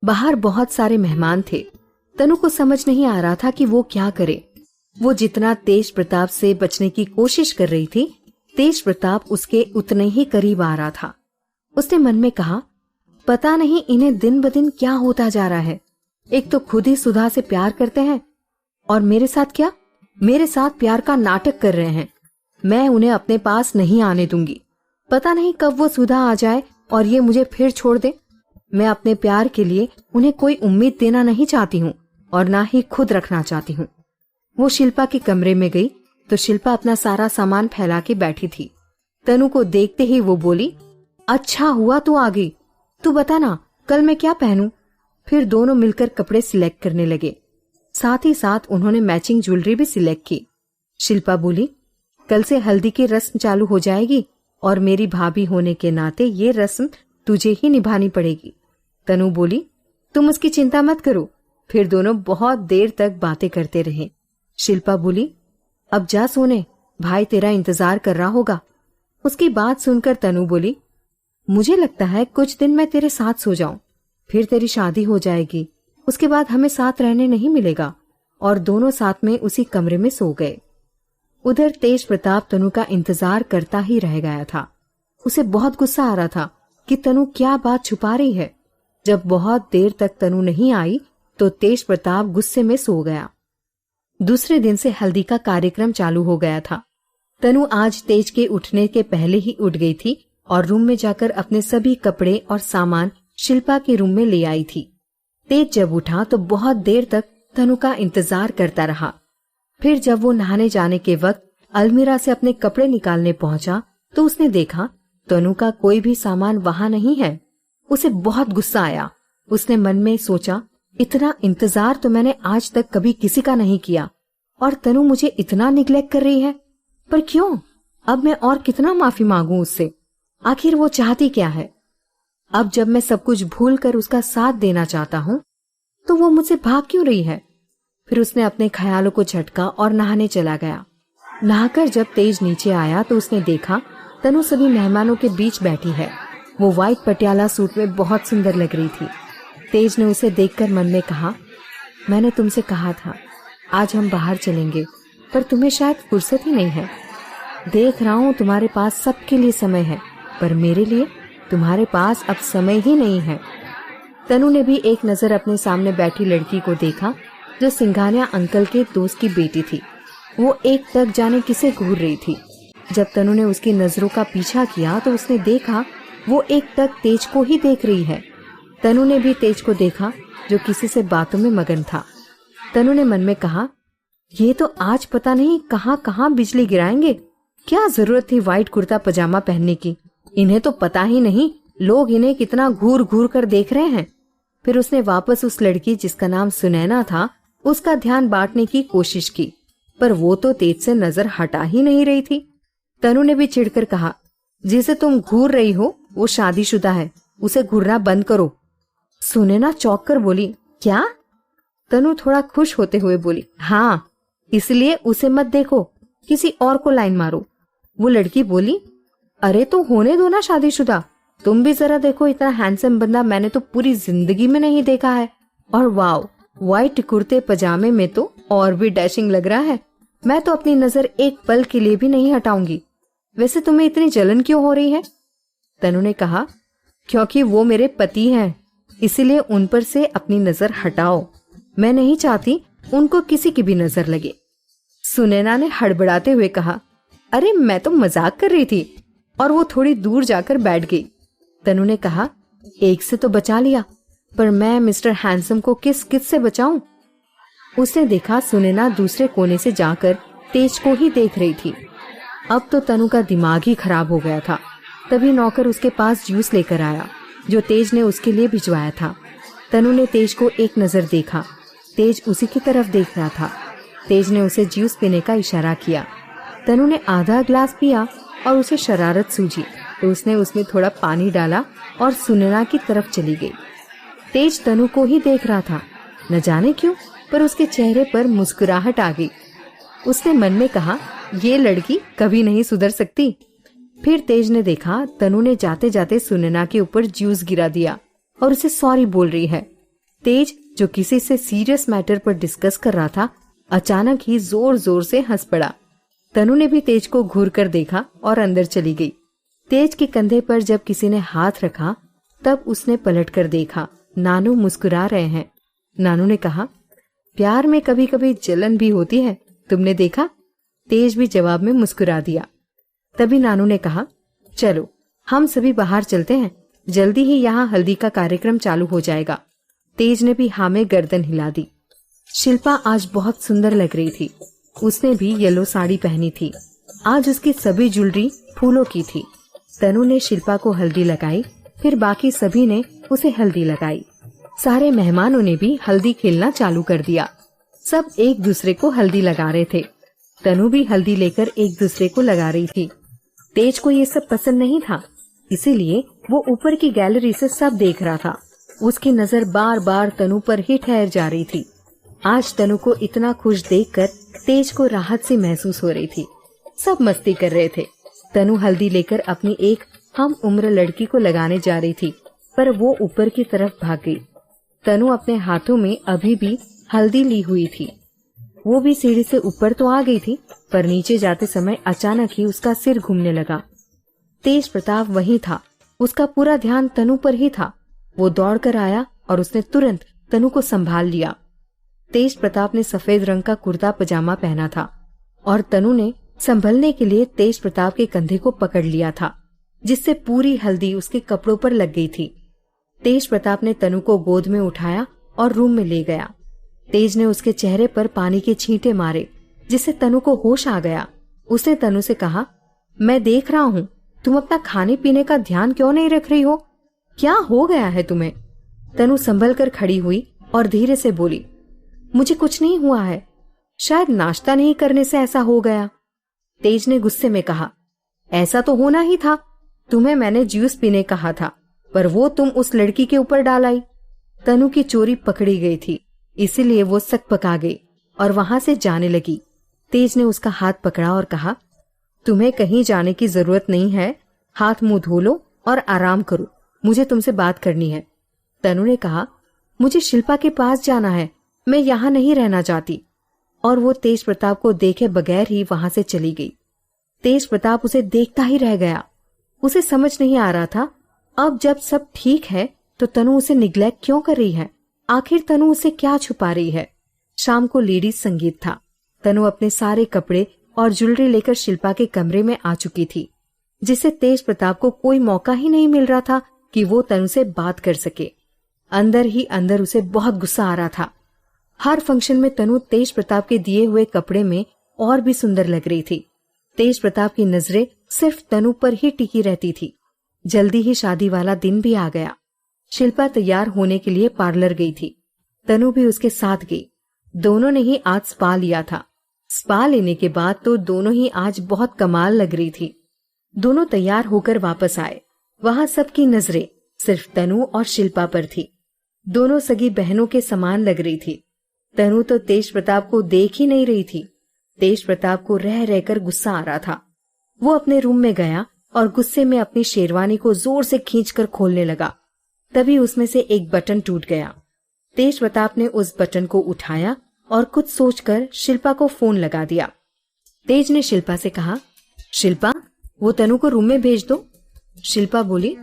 बाहर बहुत सारे मेहमान थे। तनु को समझ नहीं आ रहा था कि वो क्या करे। वो जितना तेज प्रताप से बचने की कोशिश कर रही थी, तेज प्रताप उसके उतने ही करीब आ रहा था। उसने मन में कहा, पता नहीं इन्हें दिन ब दिन क्या होता जा रहा है। एक तो खुद ही सुधा से प्यार करते हैं और मेरे साथ क्या, मेरे साथ प्यार का नाटक कर रहे हैं। मैं उन्हें अपने पास नहीं आने दूंगी। पता नहीं कब वो सुधा आ जाए और ये मुझे फिर छोड़ दे। मैं अपने प्यार के लिए उन्हें कोई उम्मीद देना नहीं चाहती हूँ और ना ही खुद रखना चाहती हूँ। वो शिल्पा के कमरे में गई तो शिल्पा अपना सारा सामान फैला के बैठी थी। तनु को देखते ही वो बोली, अच्छा हुआ तू आ गई। तू बता ना, कल मैं क्या पहनूं? फिर दोनों मिलकर कपड़े सिलेक्ट करने लगे। साथ ही साथ उन्होंने मैचिंग ज्वेलरी भी सिलेक्ट की। शिल्पा बोली, कल से हल्दी की रस्म चालू हो जाएगी और मेरी भाभी होने के नाते ये रस्म तुझे ही निभानी पड़ेगी। तनु बोली, तुम उसकी चिंता मत करो। फिर दोनों बहुत देर तक बातें करते रहे। शिल्पा बोली, अब जा सोने, भाई तेरा इंतजार कर रहा होगा। उसकी बात सुनकर तनु बोली, मुझे लगता है कुछ दिन मैं तेरे साथ सो जाऊं, फिर तेरी शादी हो जाएगी, उसके बाद हमें साथ रहने नहीं मिलेगा। और दोनों साथ में उसी कमरे में सो गए। उधर तेज प्रताप तनु का इंतजार करता ही रह गया था। उसे बहुत गुस्सा आ रहा था कि तनु क्या बात छुपा रही है। जब बहुत देर तक तनु नहीं आई तो तेज प्रताप गुस्से में सो गया। दूसरे दिन से हल्दी का कार्यक्रम चालू हो गया था। तनु आज तेज के उठने के पहले ही उठ गई थी और रूम में जाकर अपने सभी कपड़े और सामान शिल्पा के रूम में ले आई थी। तेज जब उठा तो बहुत देर तक तनु का इंतजार करता रहा। फिर जब वो नहाने जाने के वक्त अलमीरा से अपने कपड़े निकालने पहुंचा तो उसने देखा तनु का कोई भी सामान वहां नहीं है। उसे बहुत गुस्सा आया। उसने मन में सोचा, इतना इंतजार तो मैंने आज तक कभी किसी का नहीं किया और तनु मुझे इतना निग्लेक्ट कर रही है। पर क्यों? अब मैं और कितना माफी मांगू उससे? आखिर वो चाहती क्या है? अब जब मैं सब कुछ भूल कर उसका साथ देना चाहता हूँ तो वो मुझसे भाग क्यों रही है? फिर उसने अपने ख्यालों को झटका और नहाने चला गया। नहाकर जब तेज नीचे आया तो उसने देखा तनु सभी मेहमानों के बीच बैठी है। वो व्हाइट पटियाला सूट में बहुत सुंदर लग रही थी। तेज ने उसे देखकर मन में कहा, मैंने तुमसे कहा था आज हम बाहर चलेंगे, पर तुम्हें शायद फुर्सत ही नहीं है। देख रहा हूँ तुम्हारे पास सबके लिए समय है, पर मेरे लिए तुम्हारे पास अब समय ही नहीं है। तनु ने भी एक नजर अपने सामने बैठी लड़की को देखा जो सिंघानिया अंकल के दोस्त की बेटी थी। वो एक तक जाने किसे घूर रही थी। जब तनु ने उसकी नजरों का पीछा किया तो उसने देखा वो एक तक तेज को ही देख रही है। तनु ने भी तेज को देखा जो किसी से बातों में मगन था। तनु ने मन में कहा, ये तो आज पता नहीं कहाँ कहाँ बिजली गिराएंगे। क्या जरूरत थी व्हाइट कुर्ता पजामा पहनने की? इन्हें तो पता ही नहीं लोग इन्हें कितना घूर घूर कर देख रहे हैं। फिर उसने वापस उस लड़की जिसका नाम सुनैना था उसका ध्यान बांटने की कोशिश की, पर वो तो तेज से नजर हटा ही नहीं रही थी। तनु ने भी चिढ़कर कहा, जिसे तुम घूर रही हो वो शादीशुदा है, उसे घूरना बंद करो। सुनैना चौंक कर बोली, क्या? तनु थोड़ा खुश होते हुए बोली, हाँ, इसलिए उसे मत देखो, किसी और को लाइन मारो। वो लड़की बोली, अरे तो होने दो ना शादीशुदा, तुम भी जरा देखो, इतना हैंडसम बंदा मैंने तो पूरी जिंदगी में नहीं देखा है। और वाव, व्हाइट कुर्ते पजामे में तो और भी डैशिंग लग रहा है। मैं तो अपनी नजर एक पल के लिए भी नहीं हटाऊंगी। वैसे तुम्हें इतनी जलन क्यों हो रही है? तनु ने कहा, क्योंकि वो मेरे पति हैं, इसीलिए उन पर से अपनी नजर हटाओ। मैं नहीं चाहती उनको किसी की भी नजर लगे। सुनैना ने हड़बड़ाते हुए कहा, अरे मैं तो मजाक कर रही थी। और वो थोड़ी दूर जाकर बैठ गई। तनु ने कहा, एक से तो बचा लिया, पर मैं मिस्टर हैंडसम को किस किस से बचाऊं? उसने देखा सुनैना दूसरे कोने से जाकर तेज को ही देख रही थी। अब तो तनु का दिमाग ही खराब हो गया था। तभी नौकर उसके पास जूस लेकर आया जो तेज ने उसके लिए भिजवाया था। तनु ने तेज को एक नजर देखा। तेज उसी की तरफ देख रहा था। तेज ने उसे जूस पीने का इशारा किया। तनु ने आधा ग्लास पिया और उसे शरारत सूझी तो उसने उसमें थोड़ा पानी डाला और सुनैना की तरफ चली गई। तेज तनु को ही देख रहा था। न जाने क्यों, पर उसके चेहरे पर मुस्कुराहट आ गई। उसने मन में कहा, ये लड़की कभी नहीं सुधर सकती। फिर तेज ने देखा तनु ने जाते जाते सुनैना के ऊपर जूस गिरा दिया और उसे सॉरी बोल रही है। तेज, जो किसी से सीरियस मैटर पर डिस्कस कर रहा था, अचानक ही जोर जोर से हंस पड़ा। तनु ने भी तेज को घूर कर देखा और अंदर चली गई। तेज के कंधे पर जब किसी ने हाथ रखा तब उसने पलट कर देखा, नानू मुस्कुरा रहे हैं। नानू ने कहा, प्यार में कभी कभी जलन भी होती है, तुमने देखा? तेज भी जवाब में मुस्कुरा दिया। तभी नानू ने कहा, चलो हम सभी बाहर चलते हैं, जल्दी ही यहाँ हल्दी का कार्यक्रम चालू हो जाएगा। तेज ने भी हाँ में गर्दन हिला दी। शिल्पा आज बहुत सुंदर लग रही थी। उसने भी येलो साड़ी पहनी थी। आज उसकी सभी ज्वेलरी फूलों की थी। तनु ने शिल्पा को हल्दी लगाई, फिर बाकी सभी ने उसे हल्दी लगाई। सारे मेहमानों ने भी हल्दी खेलना चालू कर दिया। सब एक दूसरे को हल्दी लगा रहे थे। तनु भी हल्दी लेकर एक दूसरे को लगा रही थी। तेज को ये सब पसंद नहीं था, इसीलिए वो ऊपर की गैलरी से सब देख रहा था। उसकी नजर बार बार तनु पर ही ठहर जा रही थी। आज तनु को इतना खुश देखकर तेज को राहत सी महसूस हो रही थी। सब मस्ती कर रहे थे। तनु हल्दी लेकर अपनी एक हम उम्र लड़की को लगाने जा रही थी, पर वो ऊपर की तरफ भाग गई। तनु अपने हाथों में अभी भी हल्दी ली हुई थी। वो भी सीढ़ी से ऊपर तो आ गई थी, पर नीचे जाते समय अचानक ही उसका सिर घूमने लगा। तेज प्रताप वहीं था। उसका पूरा ध्यान तनु पर ही था। वो दौड़कर आया और उसने तुरंत तनु को संभाल लिया। तेज प्रताप ने सफेद रंग का कुर्ता पजामा पहना था और तनु ने संभलने के लिए तेज प्रताप के कंधे को पकड़ लिया था, जिससे पूरी हल्दी उसके कपड़ों पर लग गई थी। तेज प्रताप ने तनु को गोद में उठाया और रूम में ले गया। तेज ने उसके चेहरे पर पानी के छींटे मारे, जिससे तनु को होश आ गया। उसने तनु से कहा, मैं देख रहा हूँ तुम अपना खाने पीने का ध्यान क्यों नहीं रख रही हो? क्या हो गया है तुम्हें? तनु संभल कर खड़ी हुई और धीरे से बोली, मुझे कुछ नहीं हुआ है, शायद नाश्ता नहीं करने से ऐसा हो गया। तेज ने गुस्से में कहा, ऐसा तो होना ही था। तुम्हें मैंने जूस पीने कहा था, पर वो तुम उस लड़की के ऊपर डाल आई। तनु की चोरी पकड़ी गई थी, इसीलिए वो सकपका गई और वहां से जाने लगी। तेज ने उसका हाथ पकड़ा और कहा, तुम्हें कहीं जाने की जरूरत नहीं है, हाथ मुंह धो लो और आराम करो, मुझे तुमसे बात करनी है। तनु ने कहा, मुझे शिल्पा के पास जाना है, मैं यहाँ नहीं रहना चाहती। और वो तेज प्रताप को देखे बगैर ही वहां से चली गई। तेज प्रताप उसे देखता ही रह गया। उसे समझ नहीं आ रहा था, अब जब सब ठीक है तो तनु उसे निग्लेक्ट क्यों कर रही है? आखिर तनु उसे क्या छुपा रही है? शाम को लेडीज संगीत था। तनु अपने सारे कपड़े और ज्वेलरी लेकर शिल्पा के कमरे में आ चुकी थी, जिससे तेज प्रताप को कोई मौका ही नहीं मिल रहा था कि वो तनु से बात कर सके। अंदर ही अंदर उसे बहुत गुस्सा आ रहा था। हर फंक्शन में तनु तेज प्रताप के दिए हुए कपड़े में और भी सुंदर लग रही थी। तेज प्रताप की नजरें सिर्फ तनु पर ही टिकी रहती थी। जल्दी ही शादी वाला दिन भी आ गया। शिल्पा तैयार होने के लिए पार्लर गई थी। तनु भी उसके साथ गई। दोनों ने ही आज स्पा लिया था। स्पा लेने के बाद तो दोनों ही आज बहुत कमाल लग रही थी। दोनों तैयार होकर वापस आए। वहां सबकी नजरें सिर्फ तनु और शिल्पा पर थी। दोनों सगी बहनों के समान लग रही थी। तनु तो तेज प्रताप को देख ही नहीं रही थी। तेज प्रताप को रह रहकर गुस्सा आ रहा था। वो अपने रूम में गया और गुस्से में अपनी शेरवानी को जोर से खींचकर खोलने लगा। तभी उसमें से एक बटन टूट गया। तेज प्रताप ने उस बटन को उठाया और कुछ सोचकर शिल्पा को फोन लगा दिया। तेज ने शिल्पा से कहा, शिल्पा, वो तनु को रूम में भेज दो। शिल्पा बोली,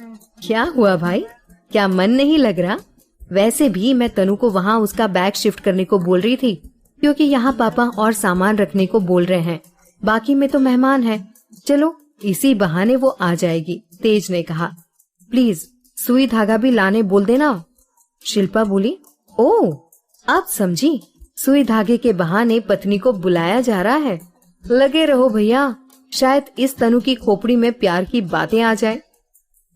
क्या हुआ भाई, क्या मन नहीं लग रहा? वैसे भी मैं तनु को वहाँ उसका बैग शिफ्ट करने को बोल रही थी, क्योंकि यहाँ पापा और सामान रखने को बोल रहे हैं। बाकी में तो मेहमान है, चलो इसी बहाने वो आ जाएगी। तेज ने कहा, प्लीज सुई धागा भी लाने बोल देना। शिल्पा बोली, ओह अब समझी, सुई धागे के बहाने पत्नी को बुलाया जा रहा है। लगे रहो भैया, शायद इस तनु की खोपड़ी में प्यार की बातें आ जाए।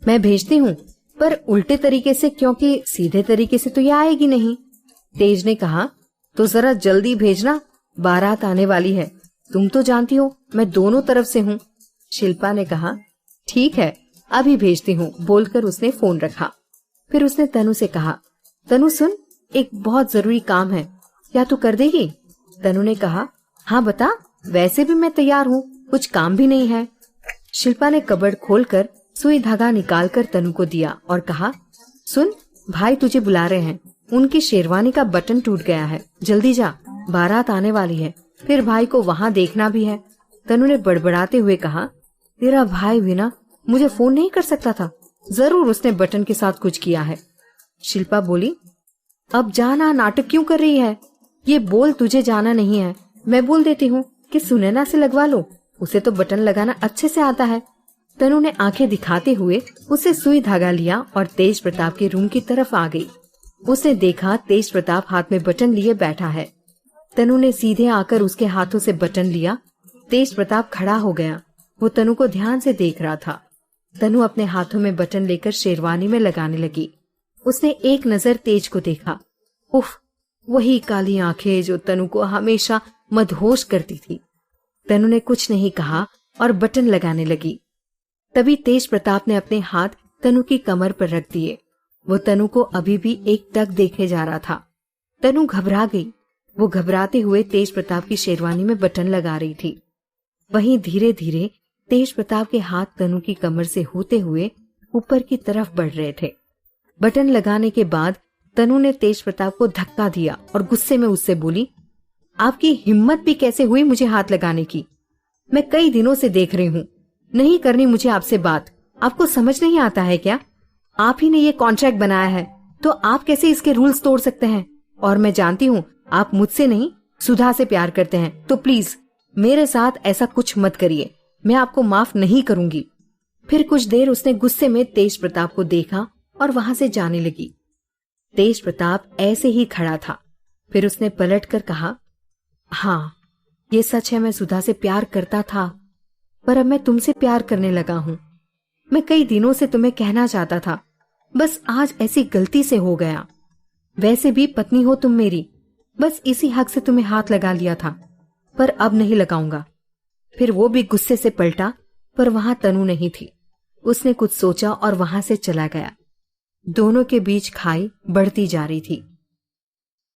मैं भेजती हूँ, पर उल्टे तरीके से, क्योंकि सीधे तरीके से तो ये आएगी नहीं। तेज ने कहा, तो जरा जल्दी भेजना, बारात आने वाली है। तुम तो जानती हो मैं दोनों तरफ से हूँ। शिल्पा ने कहा, ठीक है अभी भेजती हूँ, बोलकर उसने फोन रखा। फिर उसने तनु से कहा, तनु सुन, एक बहुत जरूरी काम है, क्या तू कर देगी? तनु ने कहा, हाँ बता, वैसे भी मैं तैयार हूँ, कुछ काम भी नहीं है। शिल्पा ने कबर्ड खोलकर सुई धागा निकालकर तनु को दिया और कहा, सुन भाई तुझे बुला रहे हैं, उनकी शेरवानी का बटन टूट गया है, जल्दी जा, बारात आने वाली है, फिर भाई को वहाँ देखना भी है। तनु ने बड़बड़ाते हुए कहा, तेरा भाई भी ना मुझे फोन नहीं कर सकता था, जरूर उसने बटन के साथ कुछ किया है। शिल्पा बोली, अब जाना, नाटक क्यों कर रही है? ये बोल तुझे जाना नहीं है, मैं बोल देती हूँ कि सुनैना से लगवा लो, उसे तो बटन लगाना अच्छे से आता है। तनु ने आंखें दिखाते हुए उसे सुई धागा लिया और तेज प्रताप के रूम की तरफ आ गई। उसने देखा तेज प्रताप हाथ में बटन लिए बैठा है। तनु ने सीधे आकर उसके हाथों से बटन लिया। तेज प्रताप खड़ा हो गया। वो तनु को ध्यान से देख रहा था। तनु अपने हाथों में बटन लेकर शेरवानी में लगाने लगी। उसने एक नजर तेज को देखा। उफ, वही काली आंखें जो तनु को हमेशा मदहोश करती थी। तनु ने कुछ नहीं कहा और बटन लगाने लगी। तभी तेज प्रताप ने अपने हाथ तनु की कमर पर रख दिए। वो तनु को अभी भी एकटक देखे जा रहा था। तनु घबरा गई। वो घबराते हुए तेज प्रताप की शेरवानी में बटन लगा रही थी। वहीं धीरे धीरे तेज प्रताप के हाथ तनु की कमर से होते हुए ऊपर की तरफ बढ़ रहे थे। बटन लगाने के बाद तनु ने तेज प्रताप को धक्का दिया और गुस्से में उससे बोली, आपकी हिम्मत भी कैसे हुई मुझे हाथ लगाने की? मैं कई दिनों से देख रही हूँ, नहीं करनी मुझे आपसे बात। आपको समझ नहीं आता है क्या? आप ही ने ये कॉन्ट्रैक्ट बनाया है, तो आप कैसे इसके रूल्स तोड़ सकते हैं? और मैं जानती हूँ आप मुझसे नहीं सुधा से प्यार करते हैं, तो प्लीज मेरे साथ ऐसा कुछ मत करिए, मैं आपको माफ नहीं करूंगी। फिर कुछ देर उसने गुस्से में तेज प्रताप को देखा और वहां से जाने लगी। तेज प्रताप ऐसे ही खड़ा था। फिर उसने पलटकर कहा, हाँ ये सच है, मैं सुधा से प्यार करता था, पर अब मैं तुमसे प्यार करने लगा हूं। मैं कई दिनों से तुम्हें कहना चाहता था, बस आज ऐसी गलती से हो गया। वैसे भी पत्नी हो तुम मेरी, बस इसी हक से तुम्हें हाथ लगा लिया था, पर अब नहीं लगाऊंगा। फिर वो भी गुस्से से पलटा, पर वहां तनु नहीं थी। उसने कुछ सोचा और वहां से चला गया। दोनों के बीच खाई बढ़ती जा रही थी।